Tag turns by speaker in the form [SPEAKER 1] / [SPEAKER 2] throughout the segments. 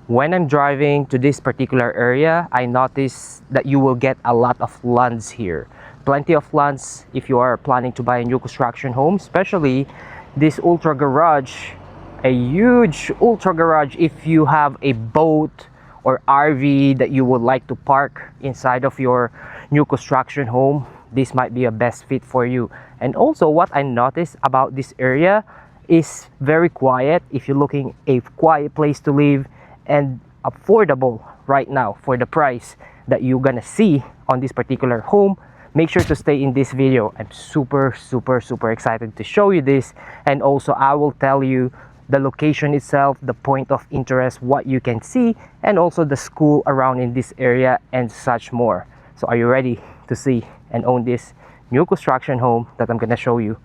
[SPEAKER 1] When I'm driving to this particular area, I notice that you will get a lot of lands here. Plenty of lands if you are planning to buy a new construction home, especially this ultra garage, a huge ultra garage. If you have a boat or RV that you would like to park inside of your new construction home, this might be a best fit for you. And also what I noticed about this area is very quiet. If you're looking a quiet place to live and affordable right now for the price that you're gonna see on this particular home, make sure to stay in this video. I'm super excited to show you this, and also I will tell you the location itself, the point of interest, what you can see, and also the school around in this area and such more. So are you ready to see and own this new construction home that I'm gonna show you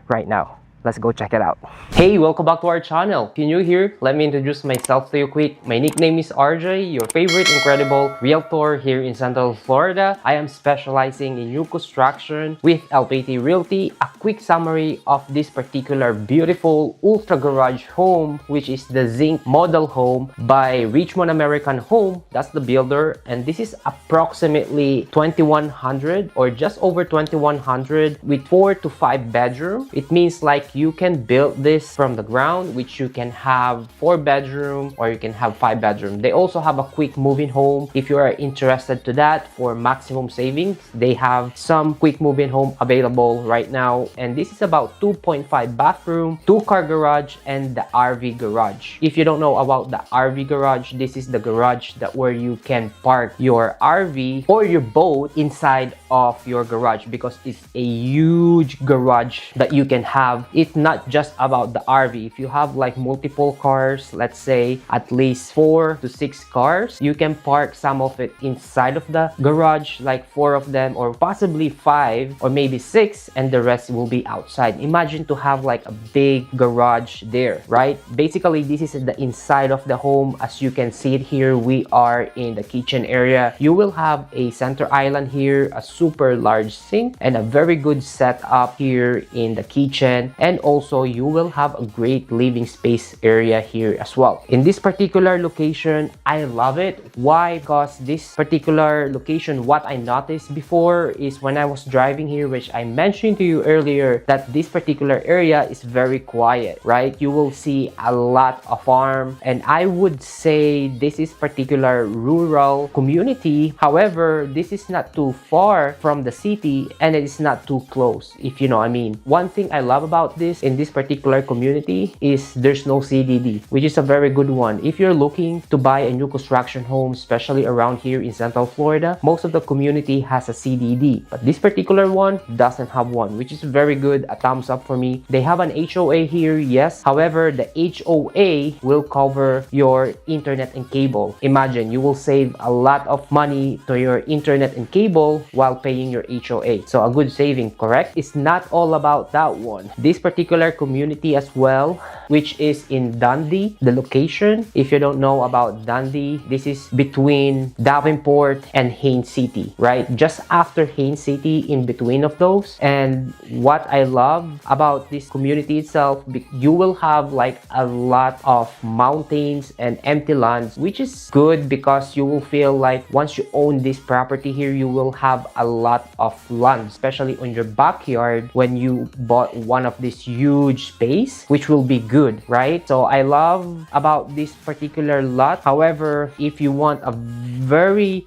[SPEAKER 1] right now? Let's go check it out. Hey, welcome back to our channel. If you're new here, let me introduce myself to you quick. My nickname is RJ, your favorite incredible realtor here in Central Florida. I am specializing in new construction with LPT Realty. A quick summary of this particular beautiful ultra garage home, which is the Zinc Model home by Richmond American Homes. That's the builder, and this is approximately 2100 or just over 2100 with 4 to 5 bedroom. It means like you can build this from the ground, which you can have 4 bedroom or you can have 5 bedroom. They also have a quick moving home if you are interested to that for maximum savings. They have some quick moving home available right now, and this is about 2.5 bathroom, 2-car garage, and the RV garage. If you don't know about the RV garage, this is the garage that where you can park your RV or your boat inside of your garage, because it's a huge garage that you can have. It's not just about the RV. If you have like multiple cars, let's say at least 4 to 6 cars, you can park some of it inside of the garage, like 4 of them or possibly 5 or maybe 6, and the rest will be outside. Imagine to have like a big garage there, right? Basically, this is the inside of the home. As you can see it here, we are in the kitchen area. You will have a center island here, a super large sink, and a very good setup here in the kitchen. And also you will have a great living space area here as well. In this particular location, I love it. Why? Because this particular location, what I noticed before is when I was driving here, which I mentioned to you earlier, that this particular area is very quiet, right? You will see a lot of farm, and I would say this is particular rural community. However, this is not too far from the city and it is not too close, if you know what I mean. One thing I love about this in this particular community is there's no CDD, which is a very good one. If you're looking to buy a new construction home, especially around here in Central Florida, most of the community has a CDD, but this particular one doesn't have one, which is very good. A thumbs up for me. They have an HOA here, yes. However, the HOA will cover your internet and cable. Imagine, you will save a lot of money to your internet and cable while paying your HOA. So a good saving, correct? It's not all about that one. This particular community as well, which is in Dundee, the location, if you don't know about Dundee, this is between Davenport and Haines City, right? Just after Haines City, in between of those. And what I love about this community itself, you will have like a lot of mountains and empty lands, which is good because you will feel like once you own this property here, you will have a lot of land, especially on your backyard when you bought one of these huge space, which will be good, right? So I love about this particular lot. However, if you want a very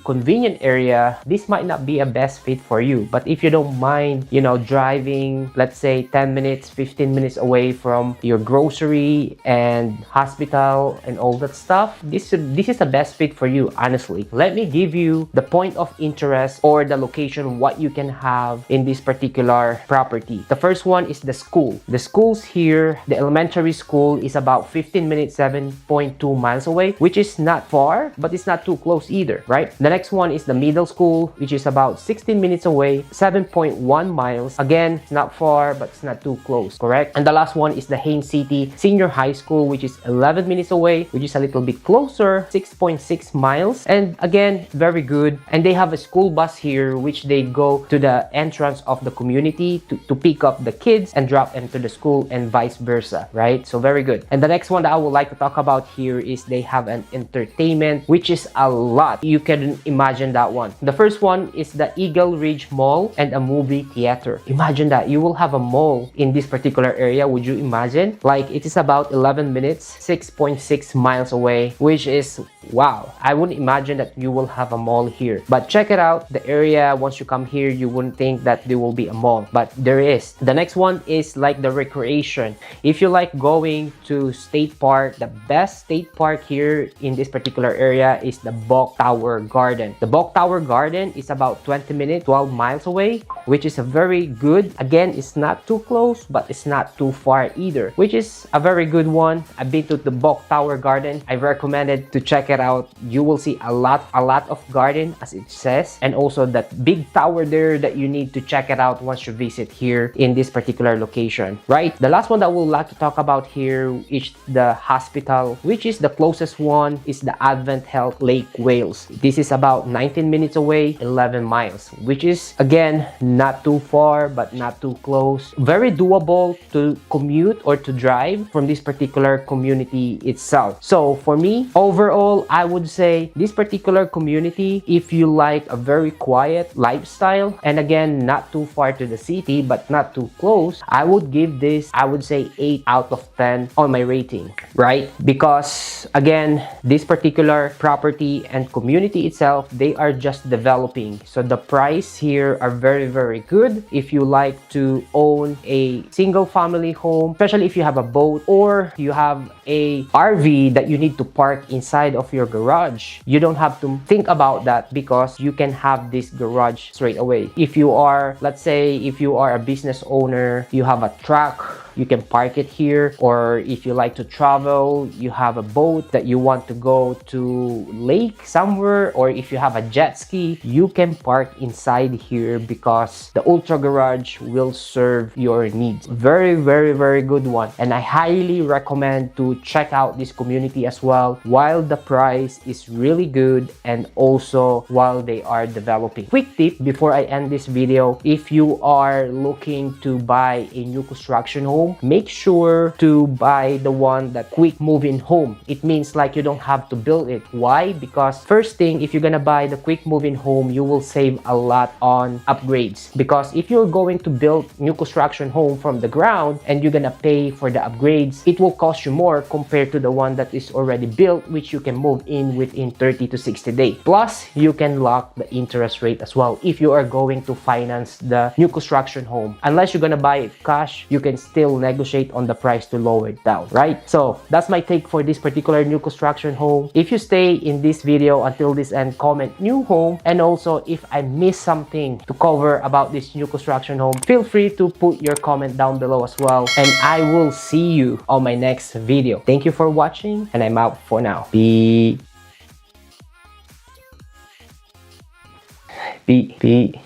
[SPEAKER 1] convenient area, this might not be a best fit for you. But if you don't mind, you know, driving, let's say 10 minutes, 15 minutes away from your grocery and hospital and all that stuff, this is the best fit for you, honestly. Let me give you the point of interest or the location, what you can have in this particular property. The first one is the school. The schools here, the elementary school is about 15 minutes, 7.2 miles away, which is not far, but it's not too close either, right? The next one is the middle school, which is about 16 minutes away, 7.1 miles. Again, it's not far, but it's not too close, correct? And the last one is the Haines City Senior High School, which is 11 minutes away, which is a little bit closer, 6.6 miles. And again, very good. And they have a school bus here, which they go to the entrance of the community to pick up the kids kids and drop them to the school and vice versa, right? So very good. And the next one that I would like to talk about here is they have an entertainment, which is a lot. You can imagine that one. The first one is the Eagle Ridge Mall and a movie theater. Imagine that you will have a mall in this particular area. Would you imagine? Like, it is about 11 minutes, 6.6 miles away, which is wow. I wouldn't imagine that you will have a mall here. But check it out, the area, once you come here, you wouldn't think that there will be a mall, but there is. The next one is like the recreation. If you like going to state park, the best state park here in this particular area is the Bok Tower Garden. The Bok Tower Garden is about 20 minutes, 12 miles away, which is a very good. Again, it's not too close, but it's not too far either, which is a very good one. I've been to the Bok Tower Garden. I recommended to check it out. You will see a lot of garden, as it says, and also that big tower there that you need to check it out once you visit here in this particular location, right? The last one that we'll like to talk about here is the hospital, which is the closest one, is the Advent Health Lake Wales. This is about 19 minutes away, 11 miles, which is again not too far but not too close. Very doable to commute or to drive from this particular community itself. So for me, overall, I would say this particular community, if you like a very quiet lifestyle, and again, not too far to the city but not too close, I would give this, I would say 8 out of 10 on my rating, right? Because again, this particular property and community itself, they are just developing, so the price here are very good. If you like to own a single family home, especially if you have a boat or you have a RV that you need to park inside of your garage, you don't have to think about that because you can have this garage straight away. If you are, let's say, if you are a business owner, you have a truck, you can park it here. Or if you like to travel, you have a boat that you want to go to lake somewhere, or if you have a jet ski, you can park inside here because the Ultra Garage will serve your needs. Very good one, and I highly recommend to check out this community as well, while the price is really good and also while they are developing. Quick tip before I end this video: if you are looking to buy a new construction home, make sure to buy the one that quick move-in home. It means like you don't have to build it. Why? Because first thing, if you're gonna buy the quick move-in home, you will save a lot on upgrades, because if you're going to build new construction home from the ground and you're gonna pay for the upgrades, it will cost you more compared to the one that is already built, which you can move in within 30 to 60 days. Plus, you can lock the interest rate as well if you are going to finance the new construction home. Unless you're gonna buy it cash, you can still negotiate on the price to lower it down, right? So that's my take for this particular new construction home. If you stay in this video until this end, comment new home, and also if I missed something to cover about this new construction home, feel free to put your comment down below as well, and I will see you on my next video. Thank you for watching, and I'm out for now.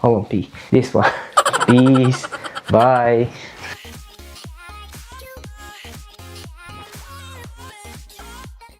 [SPEAKER 1] Hold on, this one. Peace. Bye.